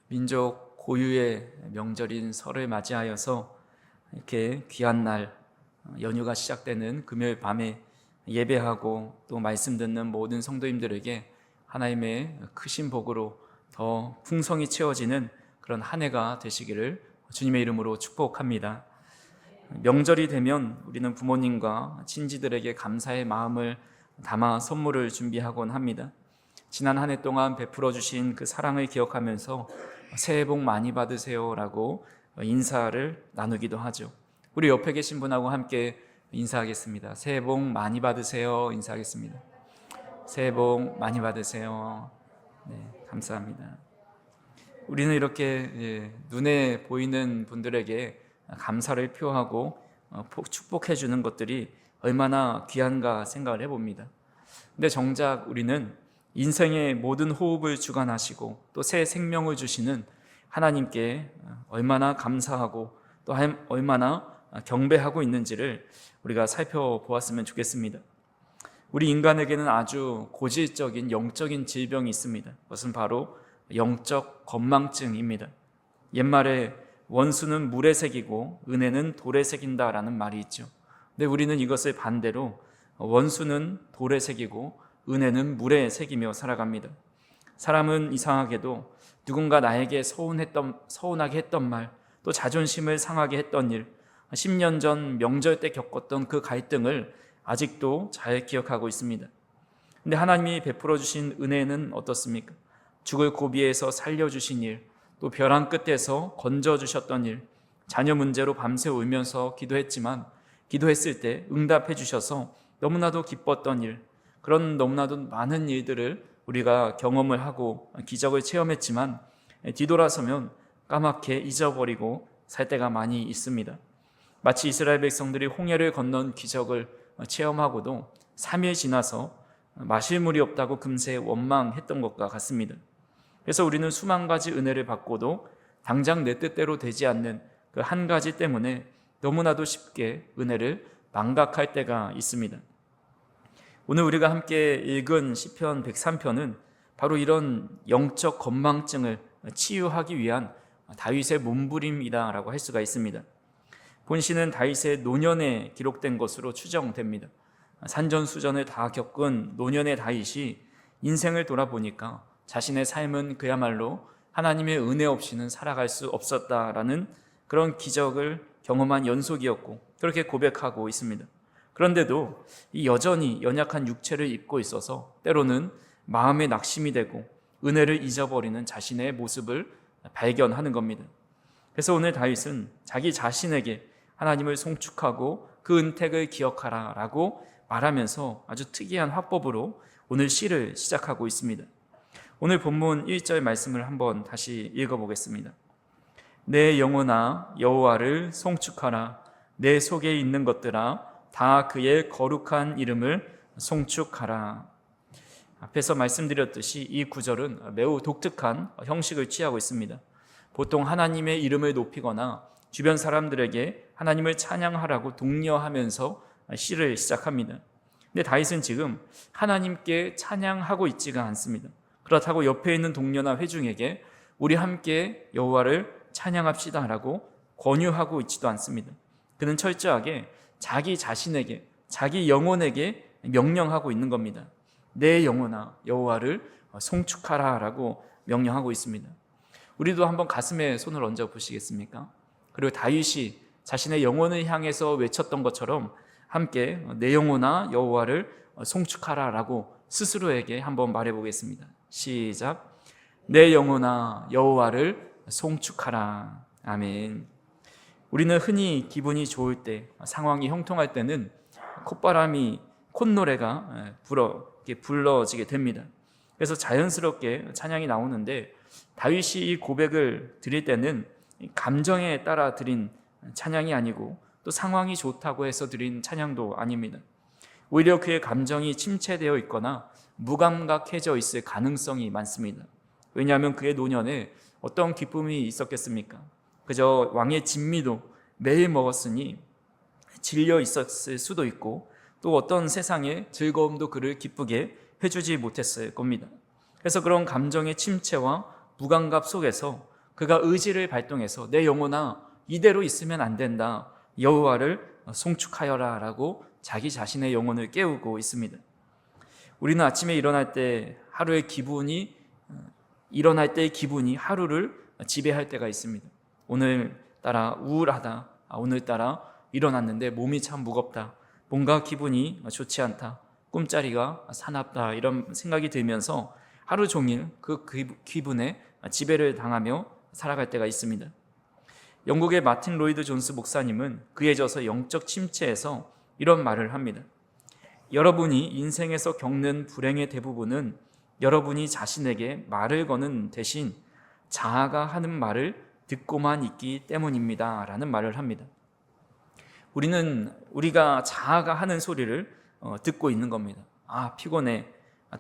민족 고유의 명절인 설을 맞이하여서 이렇게 귀한 날 연휴가 시작되는 금요일 밤에 예배하고 또 말씀 듣는 모든 성도님들에게 하나님의 크신 복으로 더 풍성히 채워지는 그런 한 해가 되시기를 주님의 이름으로 축복합니다. 명절이 되면 우리는 부모님과 친지들에게 감사의 마음을 담아 선물을 준비하곤 합니다. 지난 한 해 동안 베풀어 주신 그 사랑을 기억하면서 새해 복 많이 받으세요 라고 인사를 나누기도 하죠. 우리 옆에 계신 분하고 함께 인사하겠습니다. 새해 복 많이 받으세요. 인사하겠습니다. 새해 복 많이 받으세요. 네, 감사합니다. 우리는 이렇게 눈에 보이는 분들에게 감사를 표하고 축복해 주는 것들이 얼마나 귀한가 생각을 해봅니다. 근데 정작 우리는 인생의 모든 호흡을 주관하시고 또 새 생명을 주시는 하나님께 얼마나 감사하고 또 얼마나 경배하고 있는지를 우리가 살펴보았으면 좋겠습니다. 우리 인간에게는 아주 고질적인 영적인 질병이 있습니다. 그것은 바로 영적 건망증입니다. 옛말에 원수는 물에 새기고 은혜는 돌에 새긴다라는 말이 있죠. 근데 우리는 이것을 반대로 원수는 돌에 새기고 은혜는 물에 새기며 살아갑니다. 사람은 이상하게도 누군가 나에게 서운하게 했던 말, 또 자존심을 상하게 했던 일, 10년 전 명절 때 겪었던 그 갈등을 아직도 잘 기억하고 있습니다. 근데 하나님이 베풀어 주신 은혜는 어떻습니까? 죽을 고비에서 살려주신 일, 또 벼랑 끝에서 건져주셨던 일, 자녀 문제로 밤새 울면서 기도했지만 기도했을 때 응답해 주셔서 너무나도 기뻤던 일, 그런 너무나도 많은 일들을 우리가 경험을 하고 기적을 체험했지만 뒤돌아서면 까맣게 잊어버리고 살 때가 많이 있습니다. 마치 이스라엘 백성들이 홍해를 건넌 기적을 체험하고도 3일 지나서 마실 물이 없다고 금세 원망했던 것과 같습니다. 그래서 우리는 수만 가지 은혜를 받고도 당장 내 뜻대로 되지 않는 그 한 가지 때문에 너무나도 쉽게 은혜를 망각할 때가 있습니다. 오늘 우리가 함께 읽은 시편 103편은 바로 이런 영적 건망증을 치유하기 위한 다윗의 몸부림이다라고 할 수가 있습니다. 본시는 다윗의 노년에 기록된 것으로 추정됩니다. 산전수전을 다 겪은 노년의 다윗이 인생을 돌아보니까 자신의 삶은 그야말로 하나님의 은혜 없이는 살아갈 수 없었다라는 그런 기적을 경험한 연속이었고 그렇게 고백하고 있습니다. 그런데도 이 여전히 연약한 육체를 입고 있어서 때로는 마음의 낙심이 되고 은혜를 잊어버리는 자신의 모습을 발견하는 겁니다. 그래서 오늘 다윗은 자기 자신에게 하나님을 송축하고 그 은택을 기억하라 라고 말하면서 아주 특이한 화법으로 오늘 시를 시작하고 있습니다. 오늘 본문 1절 말씀을 한번 다시 읽어보겠습니다. 내 영혼아 여호와를 송축하라. 내 속에 있는 것들아 다 그의 거룩한 이름을 송축하라. 앞에서 말씀드렸듯이 이 구절은 매우 독특한 형식을 취하고 있습니다. 보통 하나님의 이름을 높이거나 주변 사람들에게 하나님을 찬양하라고 독려하면서 시를 시작합니다. 근데 다윗은 지금 하나님께 찬양하고 있지가 않습니다. 그렇다고 옆에 있는 동료나 회중에게 우리 함께 여호와를 찬양합시다 라고 권유하고 있지도 않습니다. 그는 철저하게 자기 자신에게, 자기 영혼에게 명령하고 있는 겁니다. 내 영혼아 여호와를 송축하라 라고 명령하고 있습니다. 우리도 한번 가슴에 손을 얹어 보시겠습니까? 그리고 다윗이 자신의 영혼을 향해서 외쳤던 것처럼 함께 내 영혼아 여호와를 송축하라 라고 스스로에게 한번 말해보겠습니다. 시작. 내 영혼아 여호와를 송축하라. 아멘. 우리는 흔히 기분이 좋을 때, 상황이 형통할 때는 콧노래가 불러지게 됩니다. 그래서 자연스럽게 찬양이 나오는데 다윗이 이 고백을 드릴 때는 감정에 따라 드린 찬양이 아니고 또 상황이 좋다고 해서 드린 찬양도 아닙니다. 오히려 그의 감정이 침체되어 있거나 무감각해져 있을 가능성이 많습니다. 왜냐하면 그의 노년에 어떤 기쁨이 있었겠습니까? 그저 왕의 진미도 매일 먹었으니 질려 있었을 수도 있고 또 어떤 세상의 즐거움도 그를 기쁘게 해주지 못했을 겁니다. 그래서 그런 감정의 침체와 무감각 속에서 그가 의지를 발동해서 내 영혼아 이대로 있으면 안 된다. 여호와를 송축하여라 라고 자기 자신의 영혼을 깨우고 있습니다. 우리는 아침에 일어날 때 일어날 때의 기분이 하루를 지배할 때가 있습니다. 오늘따라 우울하다. 오늘따라 일어났는데 몸이 참 무겁다. 뭔가 기분이 좋지 않다. 꿈자리가 사납다. 이런 생각이 들면서 하루 종일 그 기분에 지배를 당하며 살아갈 때가 있습니다. 영국의 마틴 로이드 존스 목사님은 그에 져서 영적 침체에서 이런 말을 합니다. 여러분이 인생에서 겪는 불행의 대부분은 여러분이 자신에게 말을 거는 대신 자아가 하는 말을 듣고만 있기 때문입니다 라는 말을 합니다. 우리가 자아가 하는 소리를 듣고 있는 겁니다. 피곤해.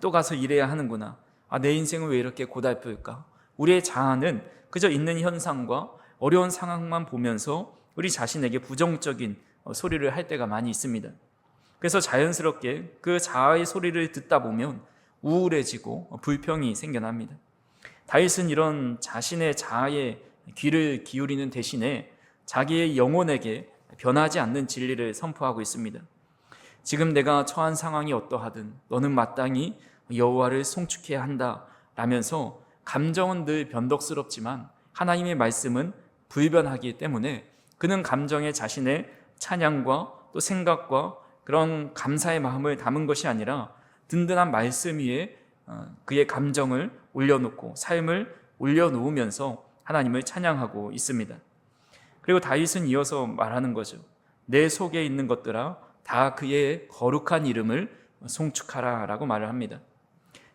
또 가서 일해야 하는구나. 내 인생은 왜 이렇게 고달플까? 우리의 자아는 그저 있는 현상과 어려운 상황만 보면서 우리 자신에게 부정적인 소리를 할 때가 많이 있습니다. 그래서 자연스럽게 그 자아의 소리를 듣다 보면 우울해지고 불평이 생겨납니다. 다윗은 이런 자신의 자아에 귀를 기울이는 대신에 자기의 영혼에게 변하지 않는 진리를 선포하고 있습니다. 지금 내가 처한 상황이 어떠하든 너는 마땅히 여호와를 송축해야 한다 라면서 감정은 늘 변덕스럽지만 하나님의 말씀은 불변하기 때문에 그는 감정에 자신의 찬양과 또 생각과 그런 감사의 마음을 담은 것이 아니라 든든한 말씀 위에 그의 감정을 올려놓고 삶을 올려놓으면서 하나님을 찬양하고 있습니다. 그리고 다윗은 이어서 말하는 거죠. 내 속에 있는 것들아 다 그의 거룩한 이름을 송축하라 라고 말을 합니다.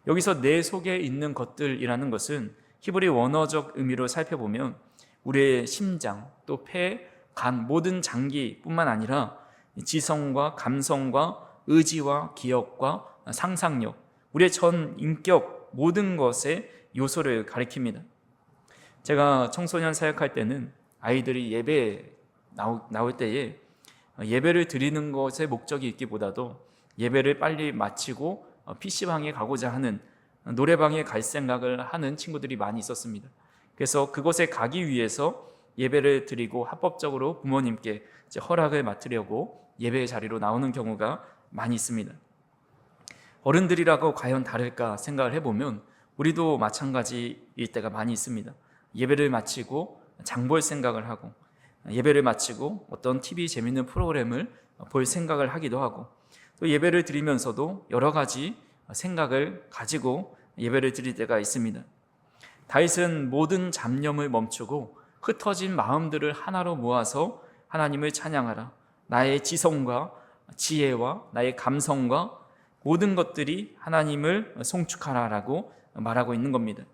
여기서 내 속에 있는 것들이라는 것은 히브리 원어적 의미로 살펴보면 우리의 심장, 또 폐, 간, 모든 장기뿐만 아니라 지성과 감성과 의지와 기억과 상상력, 우리의 전 인격 모든 것의 요소를 가리킵니다. 제가 청소년 사역할 때는 아이들이 예배 나올 때에 예배를 드리는 것의 목적이 있기보다도 예배를 빨리 마치고 PC방에 가고자 하는, 노래방에 갈 생각을 하는 친구들이 많이 있었습니다. 그래서 그곳에 가기 위해서 예배를 드리고 합법적으로 부모님께 허락을 맡으려고 예배의 자리로 나오는 경우가 많이 있습니다. 어른들이라고 과연 다를까 생각을 해보면 우리도 마찬가지일 때가 많이 있습니다. 예배를 마치고 장 볼 생각을 하고, 예배를 마치고 어떤 TV 재밌는 프로그램을 볼 생각을 하기도 하고, 또 예배를 드리면서도 여러 가지 생각을 가지고 예배를 드릴 때가 있습니다. 다윗은 모든 잡념을 멈추고 흩어진 마음들을 하나로 모아서 하나님을 찬양하라. 나의 지성과 지혜와 나의 감성과 모든 것들이 하나님을 송축하라라고 말하고 있는 겁니다.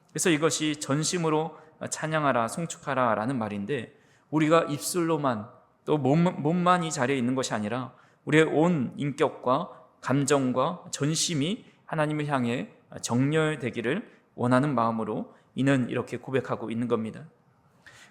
그래서 이것이 전심으로 찬양하라, 송축하라 라는 말인데, 우리가 입술로만 또 몸만 이 자리에 있는 것이 아니라 우리의 온 인격과 감정과 전심이 하나님을 향해 정렬되기를 원하는 마음으로 이는 이렇게 고백하고 있는 겁니다.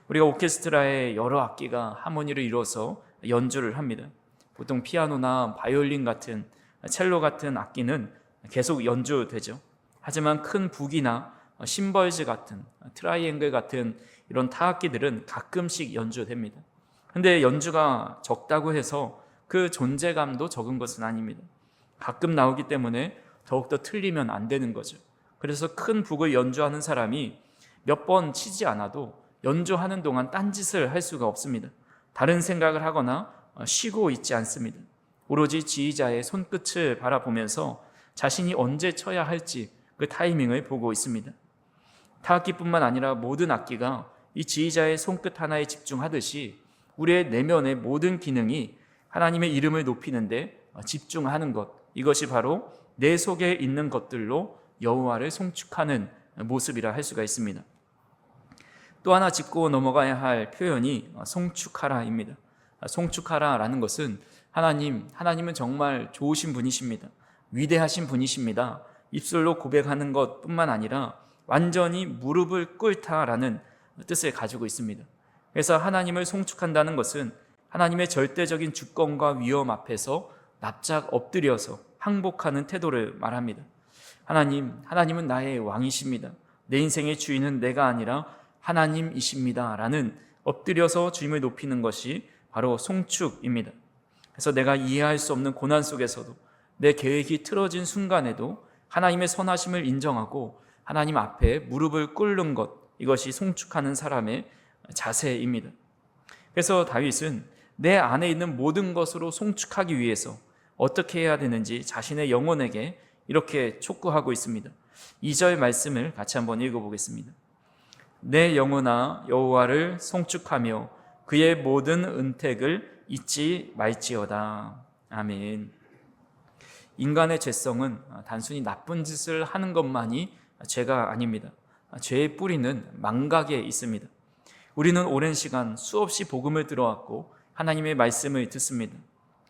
우리가 오케스트라의 여러 악기가 하모니를 이루어서 연주를 합니다. 보통 피아노나 바이올린 같은, 첼로 같은 악기는 계속 연주되죠. 하지만 큰 북이나 심벌즈 같은, 트라이앵글 같은 이런 타악기들은 가끔씩 연주됩니다. 근데 연주가 적다고 해서 그 존재감도 적은 것은 아닙니다. 가끔 나오기 때문에 더욱더 틀리면 안 되는 거죠. 그래서 큰 북을 연주하는 사람이 몇 번 치지 않아도 연주하는 동안 딴짓을 할 수가 없습니다. 다른 생각을 하거나 쉬고 있지 않습니다. 오로지 지휘자의 손끝을 바라보면서 자신이 언제 쳐야 할지 그 타이밍을 보고 있습니다. 타악기뿐만 아니라 모든 악기가 이 지휘자의 손끝 하나에 집중하듯이 우리의 내면의 모든 기능이 하나님의 이름을 높이는데 집중하는 것, 이것이 바로 내 속에 있는 것들로 여호와를 송축하는 모습이라 할 수가 있습니다. 또 하나 짚고 넘어가야 할 표현이 송축하라입니다. 송축하라라는 것은 하나님은 정말 좋으신 분이십니다. 위대하신 분이십니다. 입술로 고백하는 것뿐만 아니라 완전히 무릎을 꿇다라는 뜻을 가지고 있습니다. 그래서 하나님을 송축한다는 것은 하나님의 절대적인 주권과 위엄 앞에서 납작 엎드려서 항복하는 태도를 말합니다. 하나님은 나의 왕이십니다. 내 인생의 주인은 내가 아니라 하나님이십니다 라는 엎드려서 주님을 높이는 것이 바로 송축입니다. 그래서 내가 이해할 수 없는 고난 속에서도 내 계획이 틀어진 순간에도 하나님의 선하심을 인정하고 하나님 앞에 무릎을 꿇는 것, 이것이 송축하는 사람의 자세입니다. 그래서 다윗은 내 안에 있는 모든 것으로 송축하기 위해서 어떻게 해야 되는지 자신의 영혼에게 이렇게 촉구하고 있습니다. 2절 말씀을 같이 한번 읽어보겠습니다. 내 영혼아 여호와를 송축하며 그의 모든 은택을 잊지 말지어다. 아멘. 인간의 죄성은 단순히 나쁜 짓을 하는 것만이 죄가 아닙니다. 죄의 뿌리는 망각에 있습니다. 우리는 오랜 시간 수없이 복음을 들어왔고 하나님의 말씀을 듣습니다.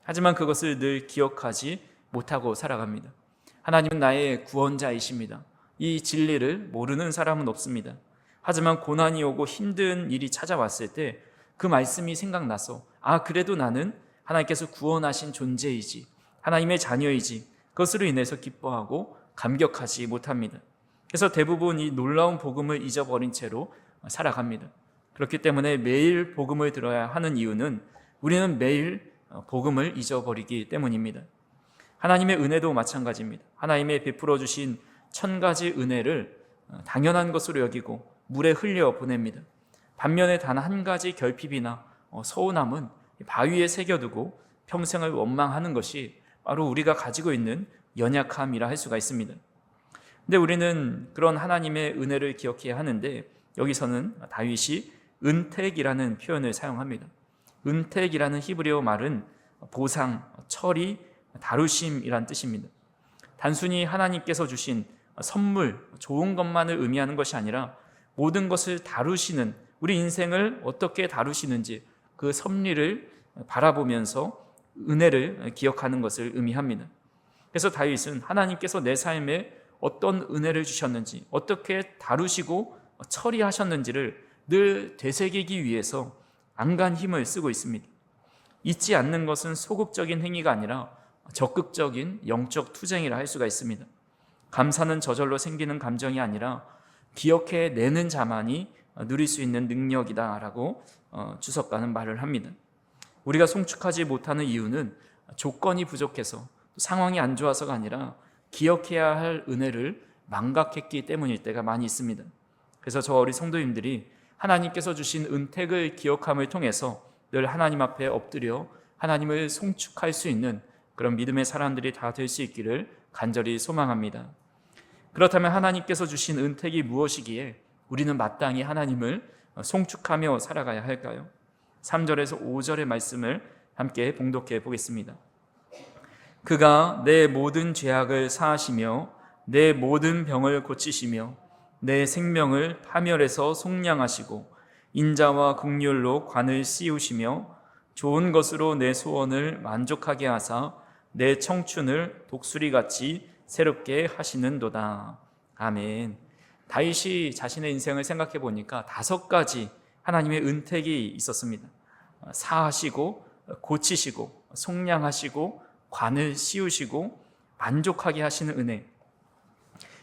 하지만 그것을 늘 기억하지 못하고 살아갑니다. 하나님은 나의 구원자이십니다. 이 진리를 모르는 사람은 없습니다. 하지만 고난이 오고 힘든 일이 찾아왔을 때 그 말씀이 생각나서 그래도 나는 하나님께서 구원하신 존재이지, 하나님의 자녀이지, 그것으로 인해서 기뻐하고 감격하지 못합니다. 그래서 대부분 이 놀라운 복음을 잊어버린 채로 살아갑니다. 그렇기 때문에 매일 복음을 들어야 하는 이유는 우리는 매일 복음을 잊어버리기 때문입니다. 하나님의 은혜도 마찬가지입니다. 하나님의 베풀어 주신 1000가지 은혜를 당연한 것으로 여기고 물에 흘려 보냅니다. 반면에 단 한 가지 결핍이나 서운함은 바위에 새겨두고 평생을 원망하는 것이 바로 우리가 가지고 있는 연약함이라 할 수가 있습니다. 근데 우리는 그런 하나님의 은혜를 기억해야 하는데 여기서는 다윗이 은택이라는 표현을 사용합니다. 은택이라는 히브리어 말은 보상, 처리, 다루심이란 뜻입니다. 단순히 하나님께서 주신 선물, 좋은 것만을 의미하는 것이 아니라 모든 것을 다루시는, 우리 인생을 어떻게 다루시는지 그 섭리를 바라보면서 은혜를 기억하는 것을 의미합니다. 그래서 다윗은 하나님께서 내 삶에 어떤 은혜를 주셨는지, 어떻게 다루시고 처리하셨는지를 늘 되새기기 위해서 안간 힘을 쓰고 있습니다. 잊지 않는 것은 소극적인 행위가 아니라 적극적인 영적 투쟁이라 할 수가 있습니다. 감사는 저절로 생기는 감정이 아니라 기억해내는 자만이 누릴 수 있는 능력이다라고 주석가는 말을 합니다. 우리가 송축하지 못하는 이유는 조건이 부족해서, 상황이 안 좋아서가 아니라 기억해야 할 은혜를 망각했기 때문일 때가 많이 있습니다. 그래서 저 우리 성도님들이 하나님께서 주신 은택을 기억함을 통해서 늘 하나님 앞에 엎드려 하나님을 송축할 수 있는 그런 믿음의 사람들이 다 될 수 있기를 간절히 소망합니다. 그렇다면 하나님께서 주신 은택이 무엇이기에 우리는 마땅히 하나님을 송축하며 살아가야 할까요? 3절에서 5절의 말씀을 함께 봉독해 보겠습니다. 그가 내 모든 죄악을 사하시며 내 모든 병을 고치시며 내 생명을 파멸해서 속량하시고 인자와 긍휼로 관을 씌우시며 좋은 것으로 내 소원을 만족하게 하사 내 청춘을 독수리같이 새롭게 하시는도다. 아멘. 다윗이 자신의 인생을 생각해 보니까 5가지 하나님의 은택이 있었습니다. 사하시고 고치시고 속량하시고 관을 씌우시고 만족하게 하시는 은혜.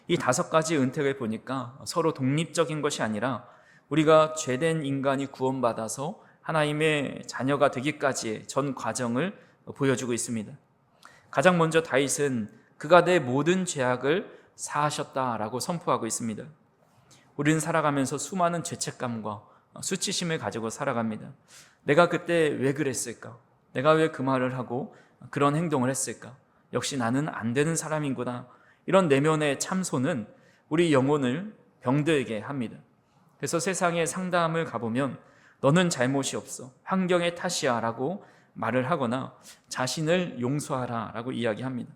이 5가지 은택을 보니까 서로 독립적인 것이 아니라 우리가 죄된 인간이 구원받아서 하나님의 자녀가 되기까지의 전 과정을 보여주고 있습니다. 가장 먼저 다윗은 그가 내 모든 죄악을 사하셨다라고 선포하고 있습니다. 우리는 살아가면서 수많은 죄책감과 수치심을 가지고 살아갑니다. 내가 그때 왜 그랬을까? 내가 왜 그 말을 하고 그런 행동을 했을까? 역시 나는 안 되는 사람이구나. 이런 내면의 참소는 우리 영혼을 병들게 합니다. 그래서 세상의 상담을 가보면 너는 잘못이 없어, 환경의 탓이야 라고 말을 하거나 자신을 용서하라 라고 이야기합니다.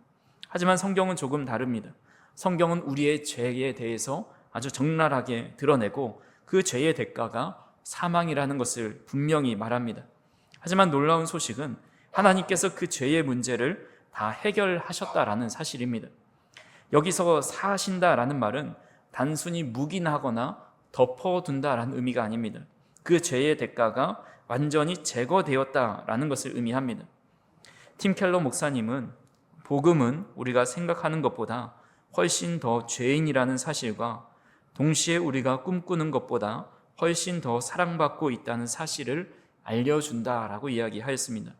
하지만 성경은 조금 다릅니다. 성경은 우리의 죄에 대해서 아주 적나라하게 드러내고 그 죄의 대가가 사망이라는 것을 분명히 말합니다. 하지만 놀라운 소식은 하나님께서 그 죄의 문제를 다 해결하셨다라는 사실입니다. 여기서 사하신다라는 말은 단순히 묵인하거나 덮어둔다라는 의미가 아닙니다. 그 죄의 대가가 완전히 제거되었다라는 것을 의미합니다. 팀 켈러 목사님은 복음은 우리가 생각하는 것보다 훨씬 더 죄인이라는 사실과 동시에 우리가 꿈꾸는 것보다 훨씬 더 사랑받고 있다는 사실을 알려준다라고 이야기하였습니다.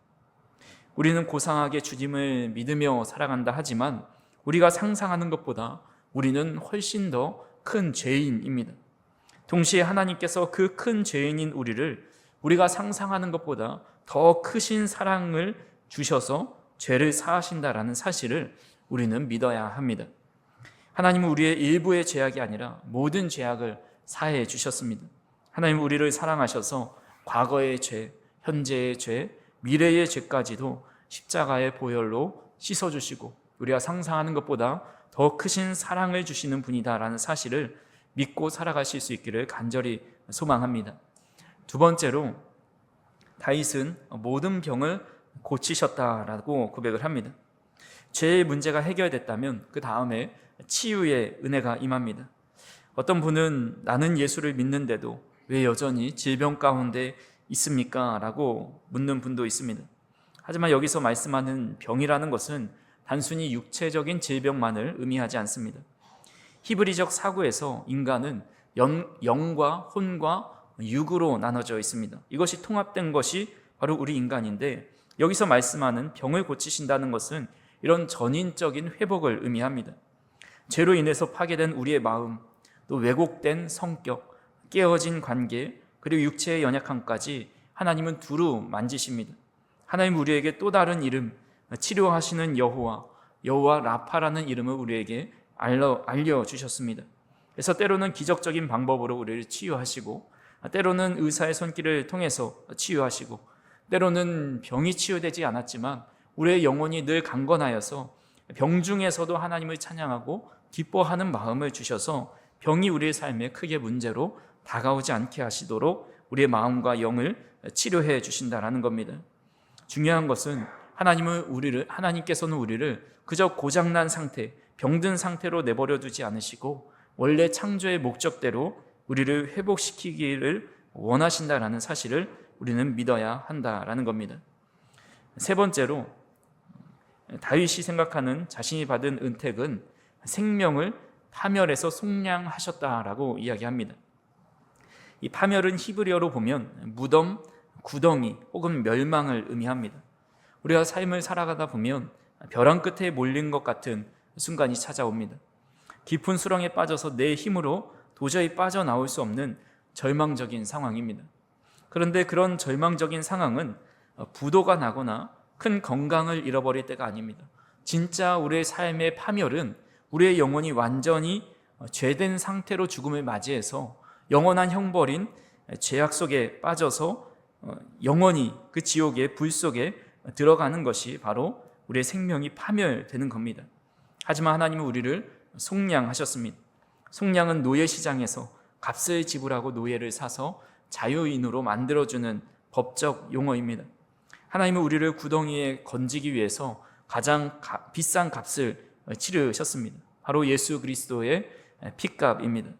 우리는 고상하게 주님을 믿으며 살아간다 하지만 우리가 상상하는 것보다 우리는 훨씬 더 큰 죄인입니다. 동시에 하나님께서 그 큰 죄인인 우리를 우리가 상상하는 것보다 더 크신 사랑을 주셔서 죄를 사하신다라는 사실을 우리는 믿어야 합니다. 하나님은 우리의 일부의 죄악이 아니라 모든 죄악을 사해 주셨습니다. 하나님은 우리를 사랑하셔서 과거의 죄, 현재의 죄, 미래의 죄까지도 십자가의 보혈로 씻어주시고 우리가 상상하는 것보다 더 크신 사랑을 주시는 분이다라는 사실을 믿고 살아가실 수 있기를 간절히 소망합니다. 두 번째로 다윗은 모든 병을 고치셨다라고 고백을 합니다. 죄의 문제가 해결됐다면 그 다음에 치유의 은혜가 임합니다. 어떤 분은 나는 예수를 믿는데도 왜 여전히 질병 가운데 있습니까? 라고 묻는 분도 있습니다. 하지만 여기서 말씀하는 병이라는 것은 단순히 육체적인 질병만을 의미하지 않습니다. 히브리적 사고에서 인간은 영과 혼과 육으로 나눠져 있습니다. 이것이 통합된 것이 바로 우리 인간인데 여기서 말씀하는 병을 고치신다는 것은 이런 전인적인 회복을 의미합니다. 죄로 인해서 파괴된 우리의 마음, 또 왜곡된 성격, 깨어진 관계, 그리고 육체의 연약함까지 하나님은 두루 만지십니다. 하나님 우리에게 또 다른 이름, 치료하시는 여호와 라파라는 이름을 우리에게 알려주셨습니다. 그래서 때로는 기적적인 방법으로 우리를 치유하시고 때로는 의사의 손길을 통해서 치유하시고 때로는 병이 치유되지 않았지만 우리의 영혼이 늘 강건하여서 병 중에서도 하나님을 찬양하고 기뻐하는 마음을 주셔서 병이 우리의 삶에 크게 문제로 다가오지 않게 하시도록 우리의 마음과 영을 치료해 주신다라는 겁니다. 중요한 것은 하나님께서는 우리를 그저 고장난 상태, 병든 상태로 내버려 두지 않으시고 원래 창조의 목적대로 우리를 회복시키기를 원하신다라는 사실을 우리는 믿어야 한다라는 겁니다. 세 번째로 다윗이 생각하는 자신이 받은 은택은 생명을 파멸해서 속량하셨다라고 이야기합니다. 이 파멸은 히브리어로 보면 무덤, 구덩이 혹은 멸망을 의미합니다. 우리가 삶을 살아가다 보면 벼랑 끝에 몰린 것 같은 순간이 찾아옵니다. 깊은 수렁에 빠져서 내 힘으로 도저히 빠져나올 수 없는 절망적인 상황입니다. 그런데 그런 절망적인 상황은 부도가 나거나 큰 건강을 잃어버릴 때가 아닙니다. 진짜 우리의 삶의 파멸은 우리의 영혼이 완전히 죄된 상태로 죽음을 맞이해서 영원한 형벌인 죄악 속에 빠져서 영원히 그 지옥의 불 속에 들어가는 것이 바로 우리의 생명이 파멸되는 겁니다. 하지만 하나님은 우리를 속량하셨습니다. 속량은 노예 시장에서 값을 지불하고 노예를 사서 자유인으로 만들어주는 법적 용어입니다. 하나님은 우리를 구덩이에 건지기 위해서 가장 비싼 값을 치르셨습니다. 바로 예수 그리스도의 핏값입니다.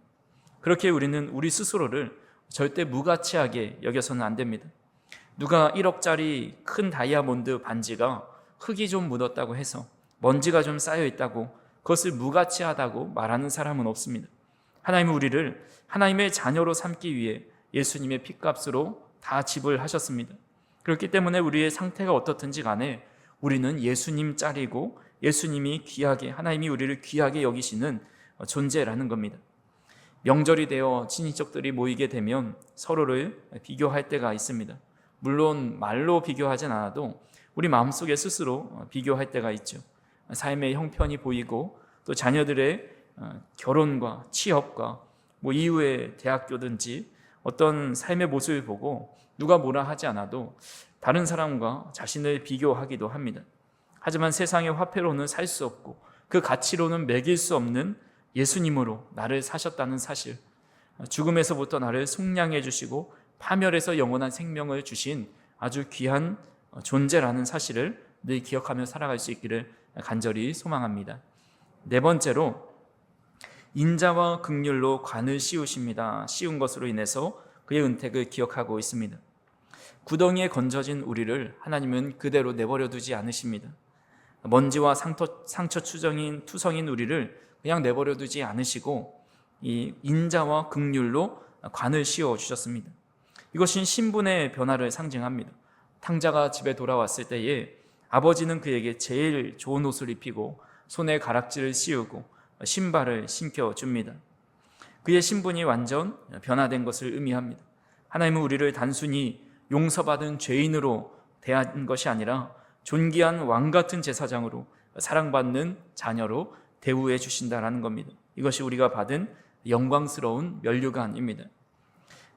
그렇게 우리는 우리 스스로를 절대 무가치하게 여겨서는 안 됩니다. 누가 1억짜리 큰 다이아몬드 반지가 흙이 좀 묻었다고 해서 먼지가 좀 쌓여 있다고 그것을 무가치하다고 말하는 사람은 없습니다. 하나님은 우리를 하나님의 자녀로 삼기 위해 예수님의 핏값으로 다 지불하셨습니다. 그렇기 때문에 우리의 상태가 어떻든지 간에 우리는 예수님 짤이고 예수님이 귀하게, 하나님이 우리를 귀하게 여기시는 존재라는 겁니다. 명절이 되어 친인척들이 모이게 되면 서로를 비교할 때가 있습니다. 물론 말로 비교하진 않아도 우리 마음속에 스스로 비교할 때가 있죠. 삶의 형편이 보이고 또 자녀들의 결혼과 취업과 이후에 대학교든지 어떤 삶의 모습을 보고 누가 뭐라 하지 않아도 다른 사람과 자신을 비교하기도 합니다. 하지만 세상의 화폐로는 살 수 없고 그 가치로는 매길 수 없는 예수님으로 나를 사셨다는 사실, 죽음에서부터 나를 속량해 주시고 파멸에서 영원한 생명을 주신 아주 귀한 존재라는 사실을 늘 기억하며 살아갈 수 있기를 간절히 소망합니다. 네 번째로 인자와 긍휼로 관을 씌우십니다. 씌운 것으로 인해서 그의 은택을 기억하고 있습니다. 구덩이에 건져진 우리를 하나님은 그대로 내버려 두지 않으십니다. 먼지와 상처 투성인 우리를 그냥 내버려 두지 않으시고 이 인자와 긍휼로 관을 씌워 주셨습니다. 이것은 신분의 변화를 상징합니다. 탕자가 집에 돌아왔을 때에 아버지는 그에게 제일 좋은 옷을 입히고 손에 가락지를 씌우고 신발을 신겨줍니다. 그의 신분이 완전 변화된 것을 의미합니다. 하나님은 우리를 단순히 용서받은 죄인으로 대한 것이 아니라 존귀한 왕 같은 제사장으로 사랑받는 자녀로 대우해 주신다라는 겁니다. 이것이 우리가 받은 영광스러운 면류관입니다.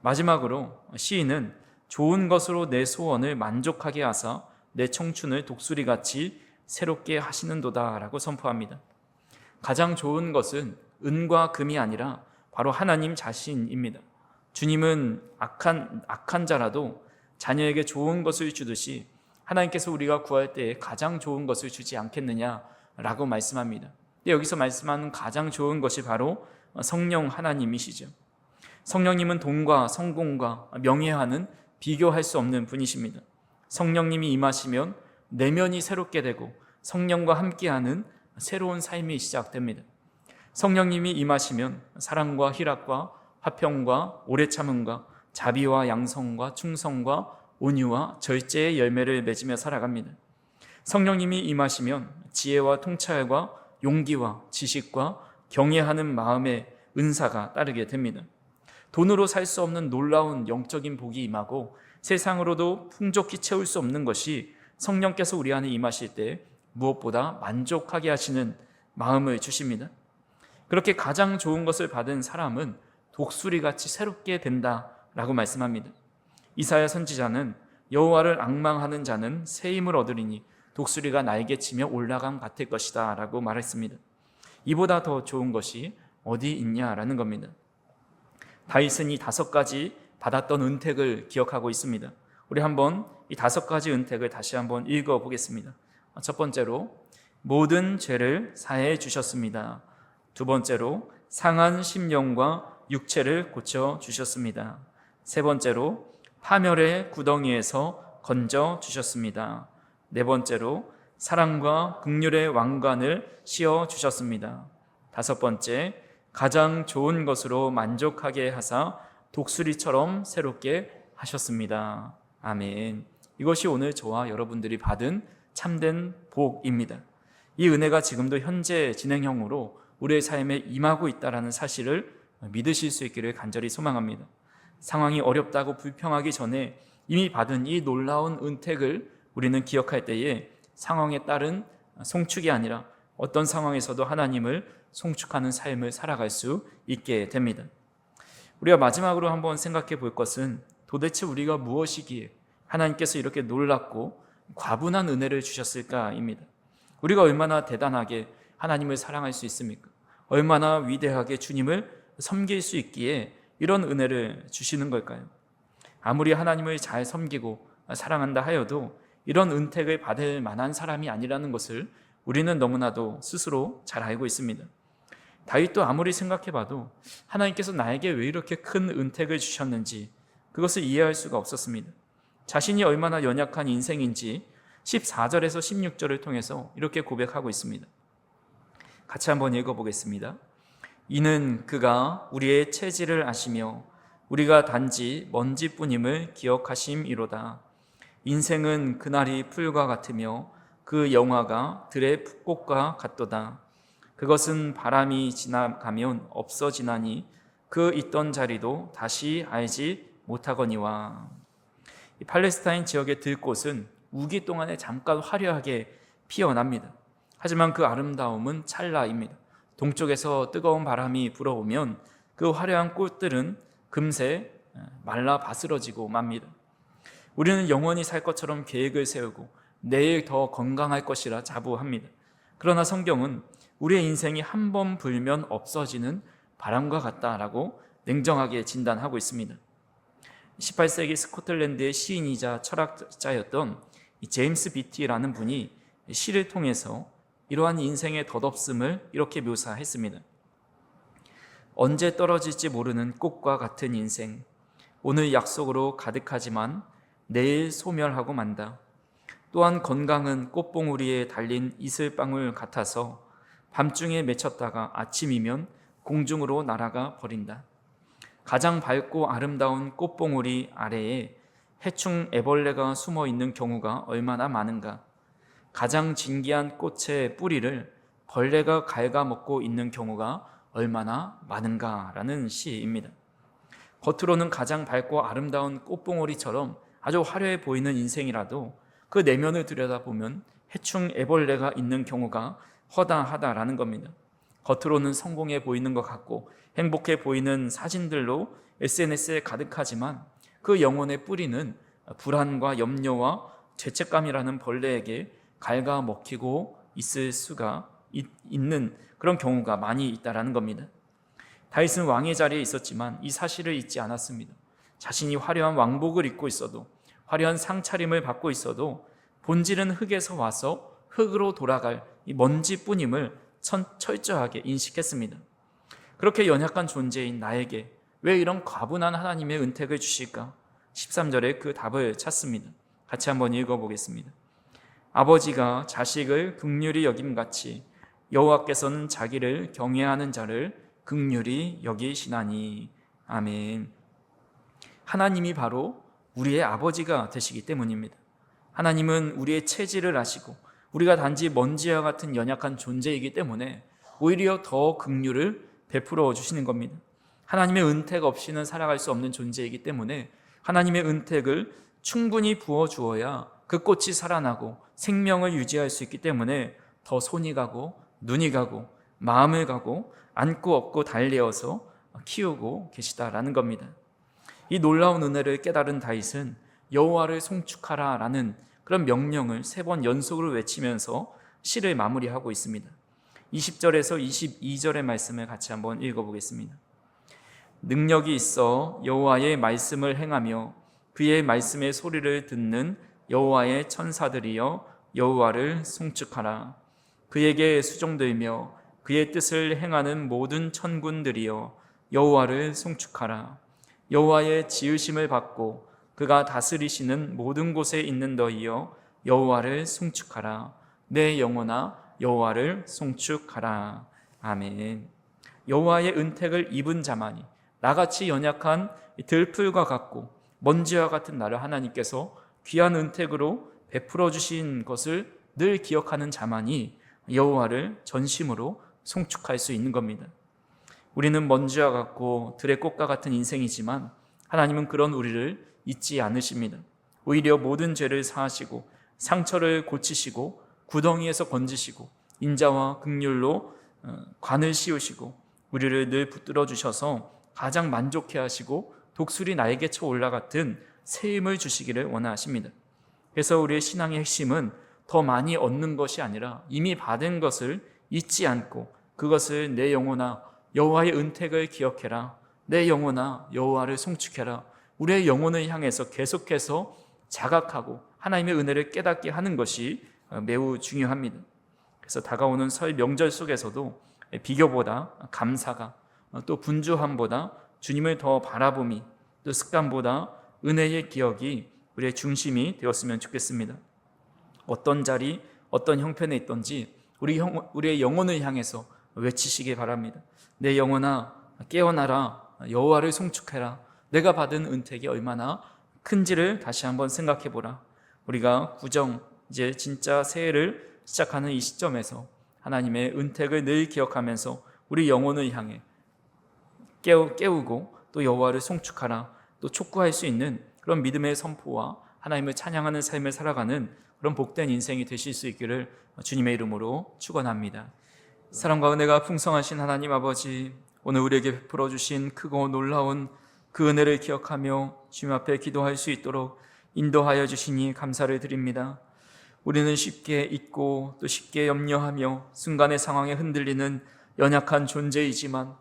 마지막으로 시인은 좋은 것으로 내 소원을 만족하게 하사 내 청춘을 독수리같이 새롭게 하시는도다 라고 선포합니다. 가장 좋은 것은 은과 금이 아니라 바로 하나님 자신입니다. 주님은 악한 자라도 자녀에게 좋은 것을 주듯이 하나님께서 우리가 구할 때에 가장 좋은 것을 주지 않겠느냐라고 말씀합니다. 여기서 말씀하는 가장 좋은 것이 바로 성령 하나님이시죠. 성령님은 돈과 성공과 명예와는 비교할 수 없는 분이십니다. 성령님이 임하시면 내면이 새롭게 되고 성령과 함께하는 새로운 삶이 시작됩니다. 성령님이 임하시면 사랑과 희락과 화평과 오래 참음과 자비와 양성과 충성과 온유와 절제의 열매를 맺으며 살아갑니다. 성령님이 임하시면 지혜와 통찰과 용기와 지식과 경외하는 마음의 은사가 따르게 됩니다. 돈으로 살 수 없는 놀라운 영적인 복이 임하고 세상으로도 풍족히 채울 수 없는 것이 성령께서 우리 안에 임하실 때 무엇보다 만족하게 하시는 마음을 주십니다. 그렇게 가장 좋은 것을 받은 사람은 독수리같이 새롭게 된다라고 말씀합니다. 이사야 선지자는 여호와를 앙망하는 자는 새 힘을 얻으리니 독수리가 날개치며 올라감 같을 것이다 라고 말했습니다. 이보다 더 좋은 것이 어디 있냐라는 겁니다. 다윗은 이 5가지 받았던 은택을 기억하고 있습니다. 우리 한번 이 5가지 은택을 다시 한번 읽어보겠습니다. 첫 번째로 모든 죄를 사해 주셨습니다. 두 번째로 상한 심령과 육체를 고쳐 주셨습니다. 세 번째로 파멸의 구덩이에서 건져 주셨습니다. 네 번째로 사랑과 긍휼의 왕관을 씌워 주셨습니다. 다섯 번째, 가장 좋은 것으로 만족하게 하사 독수리처럼 새롭게 하셨습니다. 아멘. 이것이 오늘 저와 여러분들이 받은 참된 복입니다. 이 은혜가 지금도 현재 진행형으로 우리의 삶에 임하고 있다는 사실을 믿으실 수 있기를 간절히 소망합니다. 상황이 어렵다고 불평하기 전에 이미 받은 이 놀라운 은택을 우리는 기억할 때에 상황에 따른 송축이 아니라 어떤 상황에서도 하나님을 송축하는 삶을 살아갈 수 있게 됩니다. 우리가 마지막으로 한번 생각해 볼 것은 도대체 우리가 무엇이기에 하나님께서 이렇게 놀랍고 과분한 은혜를 주셨을까입니다. 우리가 얼마나 대단하게 하나님을 사랑할 수 있습니까? 얼마나 위대하게 주님을 섬길 수 있기에 이런 은혜를 주시는 걸까요? 아무리 하나님을 잘 섬기고 사랑한다 하여도 이런 은택을 받을 만한 사람이 아니라는 것을 우리는 너무나도 스스로 잘 알고 있습니다. 다윗도 아무리 생각해봐도 하나님께서 나에게 왜 이렇게 큰 은택을 주셨는지 그것을 이해할 수가 없었습니다. 자신이 얼마나 연약한 인생인지 14절에서 16절을 통해서 이렇게 고백하고 있습니다. 같이 한번 읽어보겠습니다. 이는 그가 우리의 체질을 아시며 우리가 단지 먼지뿐임을 기억하심이로다. 인생은 그날이 풀과 같으며 그 영화가 들의 풋꽃과 같도다. 그것은 바람이 지나가면 없어지나니 그 있던 자리도 다시 알지 못하거니와. 이 팔레스타인 지역의 들꽃은 우기 동안에 잠깐 화려하게 피어납니다. 하지만 그 아름다움은 찰나입니다. 동쪽에서 뜨거운 바람이 불어오면 그 화려한 꽃들은 금세 말라 바스러지고 맙니다. 우리는 영원히 살 것처럼 계획을 세우고 내일 더 건강할 것이라 자부합니다. 그러나 성경은 우리의 인생이 한 번 불면 없어지는 바람과 같다라고 냉정하게 진단하고 있습니다. 18세기 스코틀랜드의 시인이자 철학자였던 제임스 비티라는 분이 시를 통해서 이러한 인생의 덧없음을 이렇게 묘사했습니다. 언제 떨어질지 모르는 꽃과 같은 인생, 오늘 약속으로 가득하지만 내일 소멸하고 만다. 또한 건강은 꽃봉우리에 달린 이슬방울 같아서 밤중에 맺혔다가 아침이면 공중으로 날아가 버린다. 가장 밝고 아름다운 꽃봉오리 아래에 해충 애벌레가 숨어 있는 경우가 얼마나 많은가. 가장 진귀한 꽃의 뿌리를 벌레가 갉아먹고 있는 경우가 얼마나 많은가라는 시입니다. 겉으로는 가장 밝고 아름다운 꽃봉오리처럼 아주 화려해 보이는 인생이라도 그 내면을 들여다보면 해충 애벌레가 있는 경우가 허다하다라는 겁니다. 겉으로는 성공해 보이는 것 같고 행복해 보이는 사진들로 SNS에 가득하지만 그 영혼의 뿌리는 불안과 염려와 죄책감이라는 벌레에게 갉아먹히고 있을 수가 있는 그런 경우가 많이 있다라는 겁니다. 다윗은 왕의 자리에 있었지만 이 사실을 잊지 않았습니다. 자신이 화려한 왕복을 입고 있어도, 화려한 상차림을 받고 있어도 본질은 흙에서 와서 흙으로 돌아갈 이 먼지뿐임을 철저하게 인식했습니다. 그렇게 연약한 존재인 나에게 왜 이런 과분한 하나님의 은택을 주실까? 13절에 그 답을 찾습니다. 같이 한번 읽어보겠습니다. 아버지가 자식을 긍휼히 여김같이 여호와께서는 자기를 경외하는 자를 긍휼히 여기시나니. 아멘. 하나님이 바로 우리의 아버지가 되시기 때문입니다. 하나님은 우리의 체질을 아시고 우리가 단지 먼지와 같은 연약한 존재이기 때문에 오히려 더 긍휼을 베풀어 주시는 겁니다. 하나님의 은택 없이는 살아갈 수 없는 존재이기 때문에 하나님의 은택을 충분히 부어 주어야 그 꽃이 살아나고 생명을 유지할 수 있기 때문에 더 손이 가고 눈이 가고 마음을 가고 안고 업고 달래어서 키우고 계시다라는 겁니다. 이 놀라운 은혜를 깨달은 다윗은 여호와를 송축하라 라는 그런 명령을 3번 연속으로 외치면서 시를 마무리하고 있습니다. 20절에서 22절의 말씀을 같이 한번 읽어보겠습니다. 능력이 있어 여호와의 말씀을 행하며 그의 말씀의 소리를 듣는 여호와의 천사들이여 여호와를 송축하라. 그에게 수종들며 그의 뜻을 행하는 모든 천군들이여 여호와를 송축하라. 여호와의 지으심을 받고 그가 다스리시는 모든 곳에 있는 너희여 여호와를 송축하라. 내 영혼아 여호와를 송축하라. 아멘. 여호와의 은택을 입은 자만이 나같이 연약한 들풀과 같고 먼지와 같은 나를 하나님께서 귀한 은택으로 베풀어 주신 것을 늘 기억하는 자만이 여호와를 전심으로 송축할 수 있는 겁니다. 우리는 먼지와 같고 들의 꽃과 같은 인생이지만 하나님은 그런 우리를 잊지 않으십니다. 오히려 모든 죄를 사하시고 상처를 고치시고 구덩이에서 건지시고 인자와 긍휼로 관을 씌우시고 우리를 늘 붙들어 주셔서 가장 만족해 하시고 독수리 날개쳐 올라갔던 새 힘을 주시기를 원하십니다. 그래서 우리의 신앙의 핵심은 더 많이 얻는 것이 아니라 이미 받은 것을 잊지 않고 그것을 내 영혼아 여호와의 은택을 기억해라. 내 영혼아 여호와를 송축해라. 우리의 영혼을 향해서 계속해서 자각하고 하나님의 은혜를 깨닫게 하는 것이 매우 중요합니다. 그래서 다가오는 설 명절 속에서도 비교보다 감사가, 또 분주함보다 주님을 더 바라봄이, 또 습관보다 은혜의 기억이 우리의 중심이 되었으면 좋겠습니다. 어떤 자리, 어떤 형편에 있든지 우리의 영혼을 향해서 외치시기 바랍니다. 내 영혼아 깨어나라. 여호와를 송축해라. 내가 받은 은택이 얼마나 큰지를 다시 한번 생각해 보라. 우리가 구정, 이제 진짜 새해를 시작하는 이 시점에서 하나님의 은택을 늘 기억하면서 우리 영혼을 향해 깨우고 또 여호와를 송축하라, 또 촉구할 수 있는 그런 믿음의 선포와 하나님을 찬양하는 삶을 살아가는 그런 복된 인생이 되실 수 있기를 주님의 이름으로 축원합니다. 사랑과 은혜가 풍성하신 하나님 아버지, 오늘 우리에게 베풀어 주신 크고 놀라운 그 은혜를 기억하며 주님 앞에 기도할 수 있도록 인도하여 주시니 감사를 드립니다. 우리는 쉽게 잊고 또 쉽게 염려하며 순간의 상황에 흔들리는 연약한 존재이지만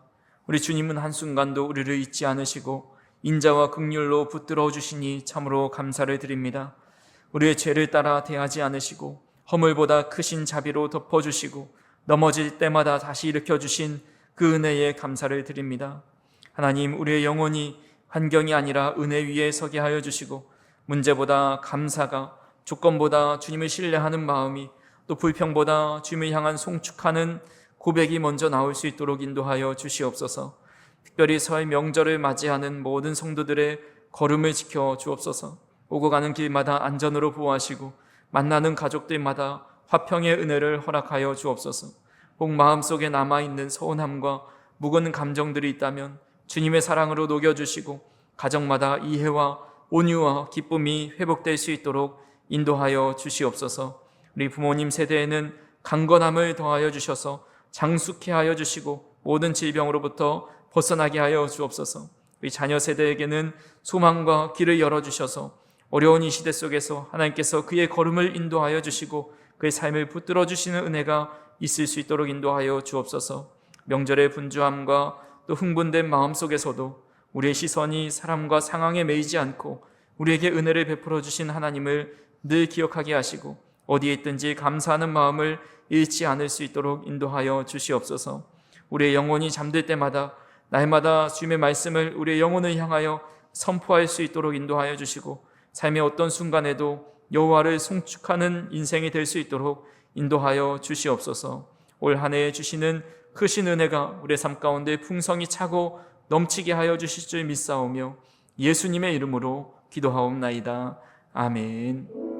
우리 주님은 한순간도 우리를 잊지 않으시고 인자와 긍휼로 붙들어 주시니 참으로 감사를 드립니다. 우리의 죄를 따라 대하지 않으시고 허물보다 크신 자비로 덮어주시고 넘어질 때마다 다시 일으켜주신 그 은혜에 감사를 드립니다. 하나님, 우리의 영혼이 환경이 아니라 은혜 위에 서게 하여 주시고 문제보다 감사가, 조건보다 주님을 신뢰하는 마음이, 또 불평보다 주님을 향한 송축하는 고백이 먼저 나올 수 있도록 인도하여 주시옵소서. 특별히 설 명절을 맞이하는 모든 성도들의 걸음을 지켜 주옵소서. 오고 가는 길마다 안전으로 보호하시고 만나는 가족들마다 화평의 은혜를 허락하여 주옵소서. 혹 마음속에 남아있는 서운함과 묵은 감정들이 있다면 주님의 사랑으로 녹여주시고 가정마다 이해와 온유와 기쁨이 회복될 수 있도록 인도하여 주시옵소서. 우리 부모님 세대에는 강건함을 더하여 주셔서 장수케 하여 주시고 모든 질병으로부터 벗어나게 하여 주옵소서. 우리 자녀 세대에게는 소망과 길을 열어주셔서 어려운 이 시대 속에서 하나님께서 그의 걸음을 인도하여 주시고 그의 삶을 붙들어 주시는 은혜가 있을 수 있도록 인도하여 주옵소서. 명절의 분주함과 또 흥분된 마음 속에서도 우리의 시선이 사람과 상황에 매이지 않고 우리에게 은혜를 베풀어 주신 하나님을 늘 기억하게 하시고 어디에 있든지 감사하는 마음을 잃지 않을 수 있도록 인도하여 주시옵소서. 우리의 영혼이 잠들 때마다 날마다 주님의 말씀을 우리의 영혼을 향하여 선포할 수 있도록 인도하여 주시고 삶의 어떤 순간에도 여호와를 송축하는 인생이 될 수 있도록 인도하여 주시옵소서. 올 한 해에 주시는 크신 은혜가 우리의 삶 가운데 풍성히 차고 넘치게 하여 주실 줄 믿사오며 예수님의 이름으로 기도하옵나이다. 아멘.